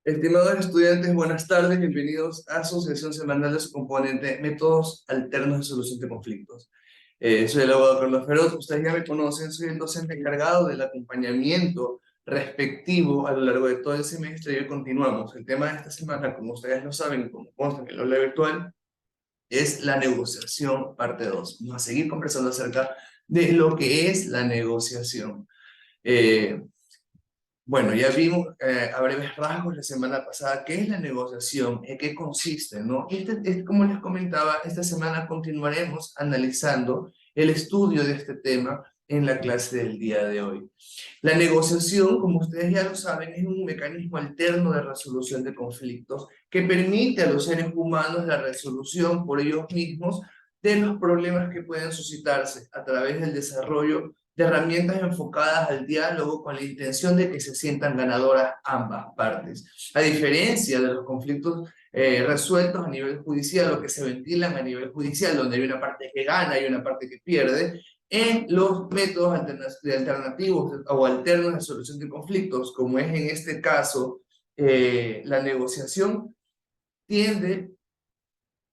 Estimados estudiantes, buenas tardes, bienvenidos a su sesión semanal de su componente Métodos Alternos de Solución de Conflictos. Soy el abogado Carlos Feroz, ustedes ya me conocen, soy el docente encargado del acompañamiento respectivo a lo largo de todo el semestre y hoy continuamos. El tema de esta semana, como ustedes lo saben, como consta en el aula virtual, es la negociación parte 2. Vamos a seguir conversando acerca de lo que es la negociación. Eh, bueno, ya vimos a breves rasgos la semana pasada qué es la negociación, en qué consiste, ¿no? Como les comentaba, esta semana continuaremos analizando el estudio de este tema en la clase del día de hoy. La negociación, como ustedes ya lo saben, es un mecanismo alterno de resolución de conflictos que permite a los seres humanos la resolución por ellos mismos de los problemas que pueden suscitarse a través del desarrollo de herramientas enfocadas al diálogo con la intención de que se sientan ganadoras ambas partes. A diferencia de los conflictos resueltos a nivel judicial o que se ventilan a nivel judicial, donde hay una parte que gana y una parte que pierde, en los métodos alternativos o alternos de solución de conflictos, como es en este caso la negociación, tiende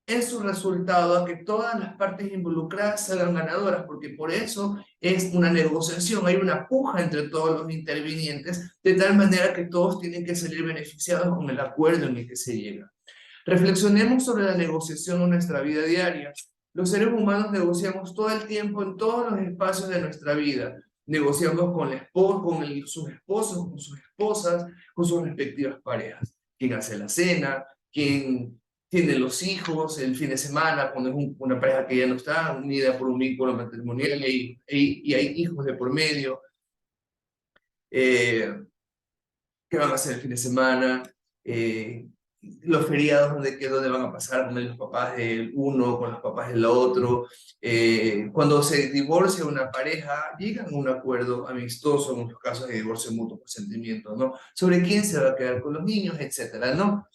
en su resultado a que todas las partes involucradas salgan ganadoras, porque por eso es una negociación, hay una puja entre todos los intervinientes, de tal manera que todos tienen que salir beneficiados con el acuerdo en el que se llega. Reflexionemos sobre la negociación en nuestra vida diaria. Los seres humanos negociamos todo el tiempo en todos los espacios de nuestra vida. Negociamos con, sus esposos, con sus esposas, con sus respectivas parejas. ¿Quién hace la cena? ¿Quién tiene los hijos el fin de semana cuando es una pareja que ya no está unida por un vínculo matrimonial y hay hijos de por medio? Eh, ¿Qué van a hacer el fin de semana? Eh, los feriados, ¿dónde van a pasar con los papás del uno, con los papás del otro? Cuando se divorcia una pareja, llegan a un acuerdo amistoso, en los casos de divorcio mutuo por sentimiento, ¿no? Sobre quién se va a quedar con los niños, etcétera, ¿no?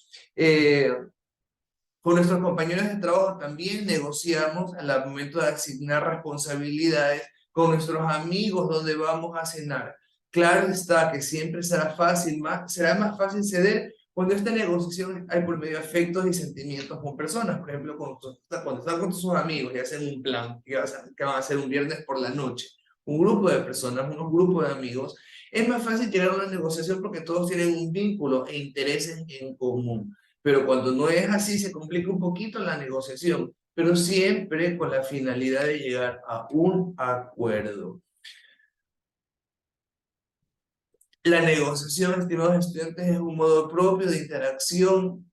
Con nuestros compañeros de trabajo también negociamos al momento de asignar responsabilidades con nuestros amigos donde vamos a cenar. Claro está que siempre será más fácil ceder cuando esta negociación hay por medio de afectos y sentimientos con personas. Por ejemplo, cuando están con sus amigos y hacen un plan que van a hacer un viernes por la noche, un grupo de personas, unos grupos de amigos, es más fácil llegar a una negociación porque todos tienen un vínculo e intereses en común. Pero cuando no es así, se complica un poquito la negociación, pero siempre con la finalidad de llegar a un acuerdo. La negociación, estimados estudiantes, es un modo propio de interacción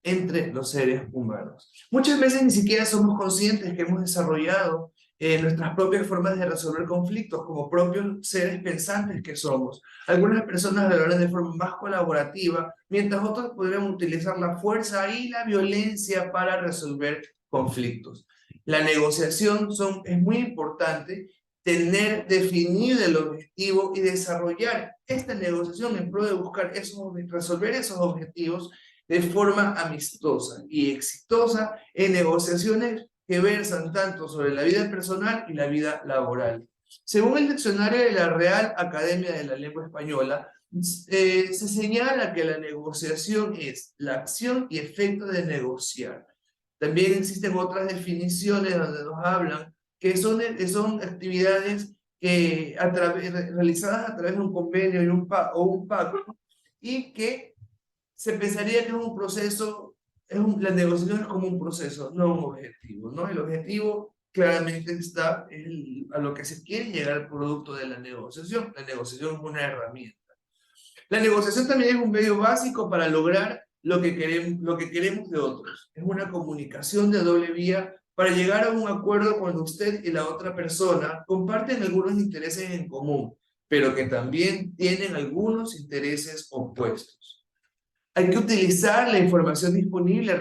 entre los seres humanos. Muchas veces ni siquiera somos conscientes que hemos desarrollado nuestras propias formas de resolver conflictos como propios seres pensantes que somos. Algunas personas lo harán de forma más colaborativa, mientras otros podrían utilizar la fuerza y la violencia para resolver conflictos. La negociación es muy importante tener definido el objetivo y desarrollar esta negociación en pro de resolver esos objetivos de forma amistosa y exitosa en negociaciones que versan tanto sobre la vida personal y la vida laboral. Según el diccionario de la Real Academia de la Lengua Española, se señala que la negociación es la acción y efecto de negociar. También existen otras definiciones donde nos hablan que son actividades realizadas a través de un convenio o un pacto y que se pensaría que es un proceso, la negociación es como un proceso, no un objetivo, ¿no? El objetivo claramente está a lo que se quiere llegar al producto de la negociación. La negociación es una herramienta. La negociación también es un medio básico para lograr lo que queremos de otros. Es una comunicación de doble vía para llegar a un acuerdo cuando usted y la otra persona comparten algunos intereses en común, pero que también tienen algunos intereses opuestos. Hay que utilizar la información disponible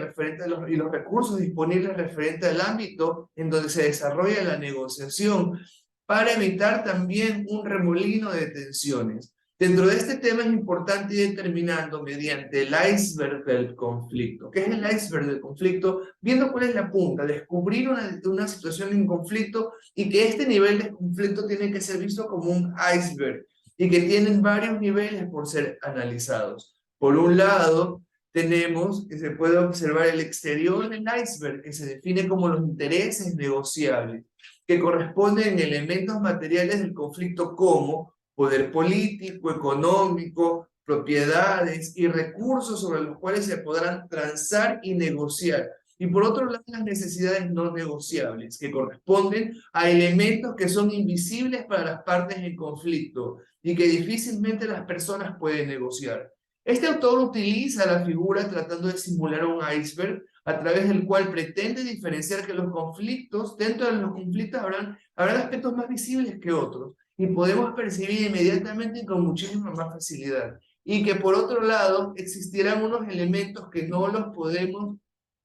y los recursos disponibles referente al ámbito en donde se desarrolla la negociación para evitar también un remolino de tensiones. Dentro de este tema es importante ir determinando mediante el iceberg del conflicto. ¿Qué es el iceberg del conflicto? Viendo cuál es la punta, descubrir una situación en conflicto y que este nivel de conflicto tiene que ser visto como un iceberg y que tienen varios niveles por ser analizados. Por un lado, tenemos que se puede observar el exterior del iceberg, que se define como los intereses negociables, que corresponden a elementos materiales del conflicto como poder político, económico, propiedades y recursos sobre los cuales se podrán transar y negociar. Y por otro lado, las necesidades no negociables, que corresponden a elementos que son invisibles para las partes en conflicto y que difícilmente las personas pueden negociar. Este autor utiliza la figura tratando de simular un iceberg a través del cual pretende diferenciar que los conflictos, dentro de los conflictos habrán aspectos más visibles que otros y podemos percibir inmediatamente y con muchísima más facilidad. Y que por otro lado existirán unos elementos que no los podemos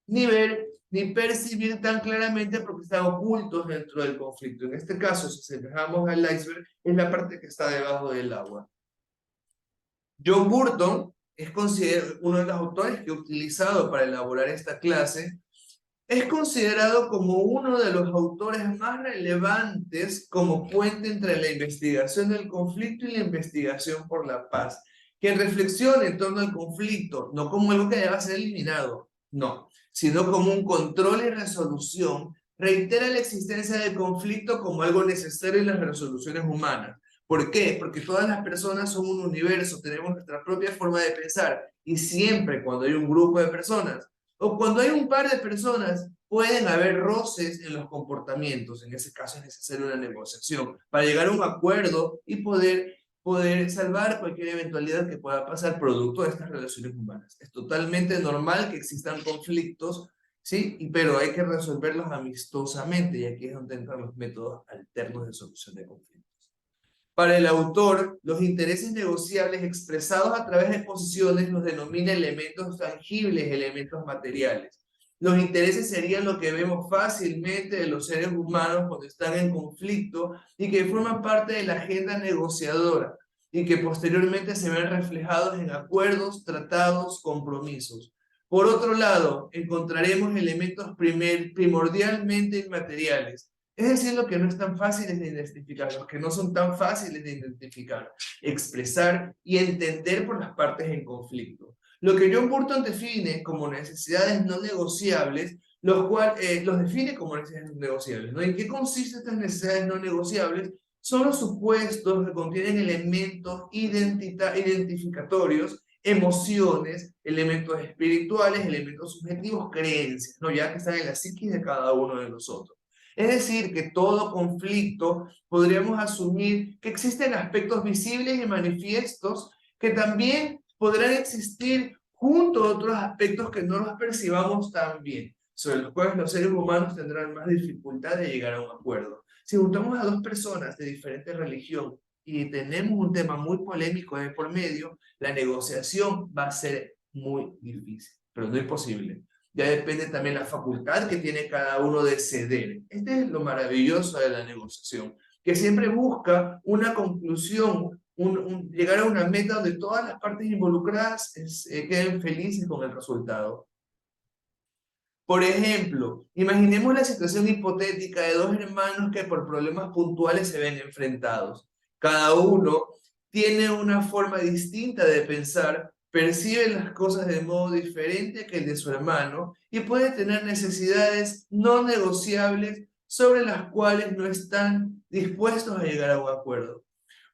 ni ver ni percibir tan claramente porque están ocultos dentro del conflicto. En este caso, si asemejamos al iceberg, es la parte que está debajo del agua. John Burton es considerado uno de los autores que he utilizado para elaborar esta clase. Es considerado como uno de los autores más relevantes como puente entre la investigación del conflicto y la investigación por la paz. Que reflexiona en torno al conflicto, no como algo que deba ser eliminado, no, sino como un control y resolución, reitera la existencia del conflicto como algo necesario en las resoluciones humanas. ¿Por qué? Porque todas las personas son un universo, tenemos nuestra propia forma de pensar, y siempre cuando hay un grupo de personas, o cuando hay un par de personas, pueden haber roces en los comportamientos. En ese caso es necesaria una negociación para llegar a un acuerdo y poder salvar cualquier eventualidad que pueda pasar producto de estas relaciones humanas. Es totalmente normal que existan conflictos, ¿sí? Pero hay que resolverlos amistosamente, y aquí es donde entran los métodos alternos de solución de conflictos. Para el autor, los intereses negociables expresados a través de posiciones los denomina elementos tangibles, elementos materiales. Los intereses serían lo que vemos fácilmente de los seres humanos cuando están en conflicto y que forman parte de la agenda negociadora y que posteriormente se ven reflejados en acuerdos, tratados, compromisos. Por otro lado, encontraremos elementos primordialmente inmateriales, es decir, lo que no es tan fáciles de identificar, los que no son tan fáciles de identificar, expresar y entender por las partes en conflicto. Lo que John Burton define como necesidades no negociables, los define como necesidades no negociables, ¿no? ¿En qué consisten estas necesidades no negociables? Son los supuestos que contienen elementos identificatorios, emociones, elementos espirituales, elementos subjetivos, creencias, ¿no? Ya que están en la psiquis de cada uno de nosotros. Es decir, que todo conflicto podríamos asumir que existen aspectos visibles y manifiestos que también podrán existir junto a otros aspectos que no los percibamos tan bien, sobre los cuales los seres humanos tendrán más dificultad de llegar a un acuerdo. Si juntamos a dos personas de diferente religión y tenemos un tema muy polémico de por medio, la negociación va a ser muy difícil, pero no imposible. Ya depende también la facultad que tiene cada uno de ceder. Este es lo maravilloso de la negociación, que siempre busca una conclusión, llegar a una meta donde todas las partes involucradas queden felices con el resultado. Por ejemplo, imaginemos la situación hipotética de dos hermanos que por problemas puntuales se ven enfrentados. Cada uno tiene una forma distinta de pensar, percibe las cosas de modo diferente que el de su hermano y puede tener necesidades no negociables sobre las cuales no están dispuestos a llegar a un acuerdo.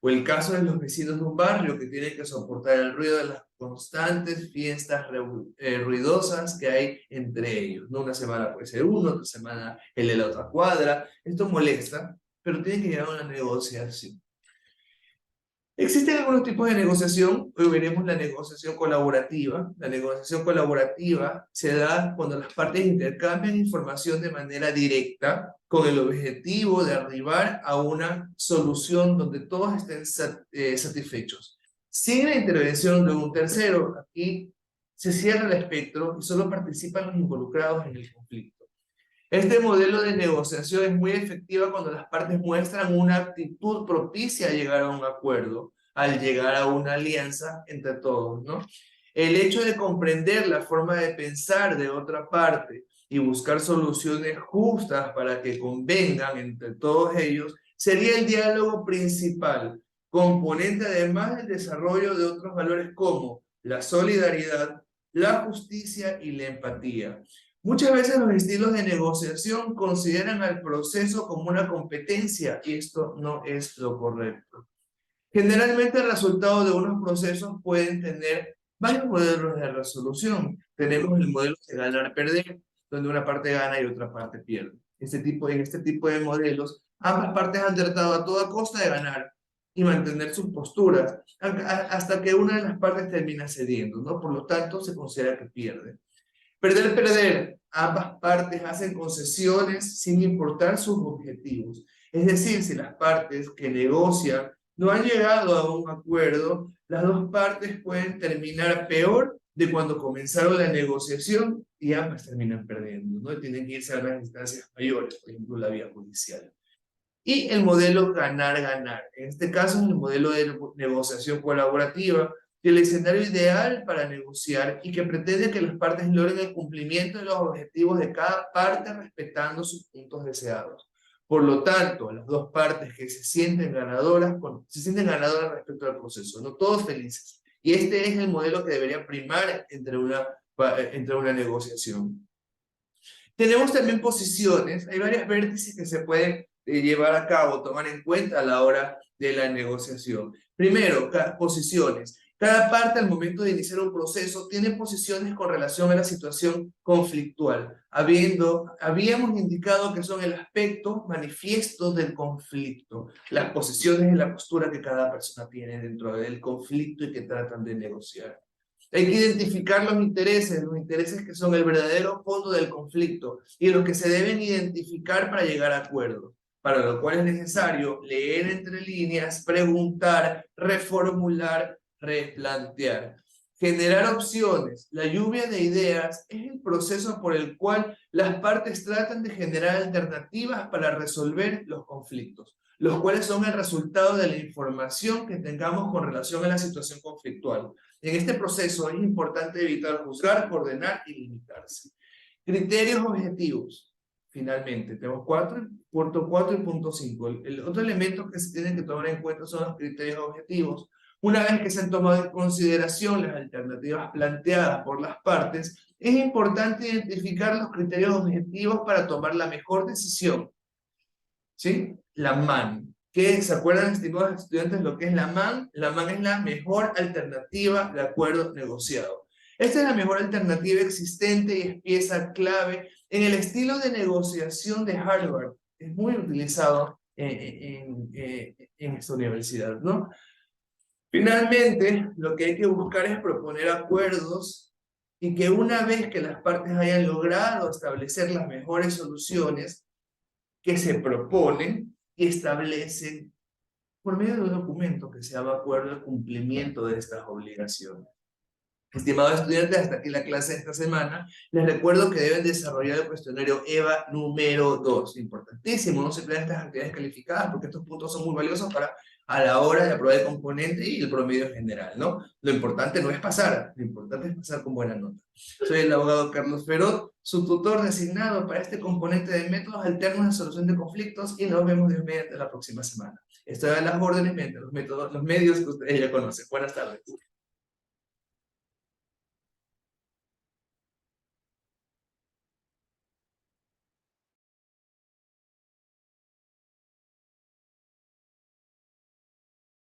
O el caso de los vecinos de un barrio que tienen que soportar el ruido de las constantes fiestas ruidosas que hay entre ellos, ¿no? Una semana puede ser uno, otra semana el de la otra cuadra. Esto molesta, pero tiene que llegar a una negociación. Existen algunos tipos de negociación. Hoy veremos la negociación colaborativa. La negociación colaborativa se da cuando las partes intercambian información de manera directa con el objetivo de arribar a una solución donde todos estén satisfechos. Sin la intervención de un tercero, aquí se cierra el espectro y solo participan los involucrados en el conflicto. Este modelo de negociación es muy efectiva cuando las partes muestran una actitud propicia a llegar a un acuerdo, al llegar a una alianza entre todos, ¿no? El hecho de comprender la forma de pensar de otra parte y buscar soluciones justas para que convengan entre todos ellos sería el diálogo principal, componente además del desarrollo de otros valores como la solidaridad, la justicia y la empatía. Muchas veces los estilos de negociación consideran al proceso como una competencia y esto no es lo correcto. Generalmente el resultado de unos procesos pueden tener varios modelos de resolución. Tenemos el modelo de ganar-perder, donde una parte gana y otra parte pierde. En este tipo de modelos, ambas partes han tratado a toda costa de ganar y mantener sus posturas, hasta que una de las partes termina cediendo, ¿no? Por lo tanto, se considera que pierde. Perder. Ambas partes hacen concesiones sin importar sus objetivos. Es decir, si las partes que negocian no han llegado a un acuerdo, las dos partes pueden terminar peor de cuando comenzaron la negociación y ambas terminan perdiendo, ¿no? Y tienen que irse a las instancias mayores, por ejemplo, la vía judicial. Y el modelo ganar-ganar. En este caso es el modelo de negociación colaborativa, el escenario ideal para negociar y que pretende que las partes logren el cumplimiento de los objetivos de cada parte respetando sus puntos deseados. Por lo tanto, las dos partes que se sienten ganadoras respecto al proceso, no todos felices. Y este es el modelo que debería primar entre una negociación. Tenemos también posiciones, hay varias vértices que se pueden llevar a cabo, tomar en cuenta a la hora de la negociación. Primero, posiciones. Cada parte al momento de iniciar un proceso tiene posiciones con relación a la situación conflictual, habíamos indicado que son el aspecto manifiesto del conflicto, las posiciones y la postura que cada persona tiene dentro del conflicto y que tratan de negociar. Hay que identificar los intereses que son el verdadero fondo del conflicto y los que se deben identificar para llegar a acuerdos, para lo cual es necesario leer entre líneas, preguntar, reformular, replantear. Generar opciones. La lluvia de ideas es el proceso por el cual las partes tratan de generar alternativas para resolver los conflictos, los cuales son el resultado de la información que tengamos con relación a la situación conflictual. En este proceso es importante evitar juzgar, ordenar y limitarse. Criterios objetivos. Finalmente, tenemos punto 4 y punto 5. El otro elemento que se tiene que tomar en cuenta son los criterios objetivos. Una vez que se han tomado en consideración las alternativas planteadas por las partes, es importante identificar los criterios objetivos para tomar la mejor decisión. ¿Sí? La MAN. ¿Qué se acuerdan, estimados estudiantes, lo que es la MAN? La MAN es la mejor alternativa de acuerdo negociado. Esta es la mejor alternativa existente y es pieza clave en el estilo de negociación de Harvard. Es muy utilizado en esta universidad, ¿no? Finalmente, lo que hay que buscar es proponer acuerdos y que una vez que las partes hayan logrado establecer las mejores soluciones que se proponen y establecen por medio de un documento que se llama acuerdo de cumplimiento de estas obligaciones. Estimados estudiantes, hasta aquí la clase de esta semana. Les recuerdo que deben desarrollar el cuestionario EVA número 2. Importantísimo, no se pierdan estas actividades calificadas porque estos puntos son muy valiosos para a la hora de aprobar el componente y el promedio general, ¿no? Lo importante no es pasar, lo importante es pasar con buena nota. Soy el abogado Carlos Ferot, su tutor designado para este componente de métodos alternos de solución de conflictos y nos vemos de mediante la próxima semana. Estoy a las órdenes mediante los medios que ustedes ya conocen. Buenas tardes.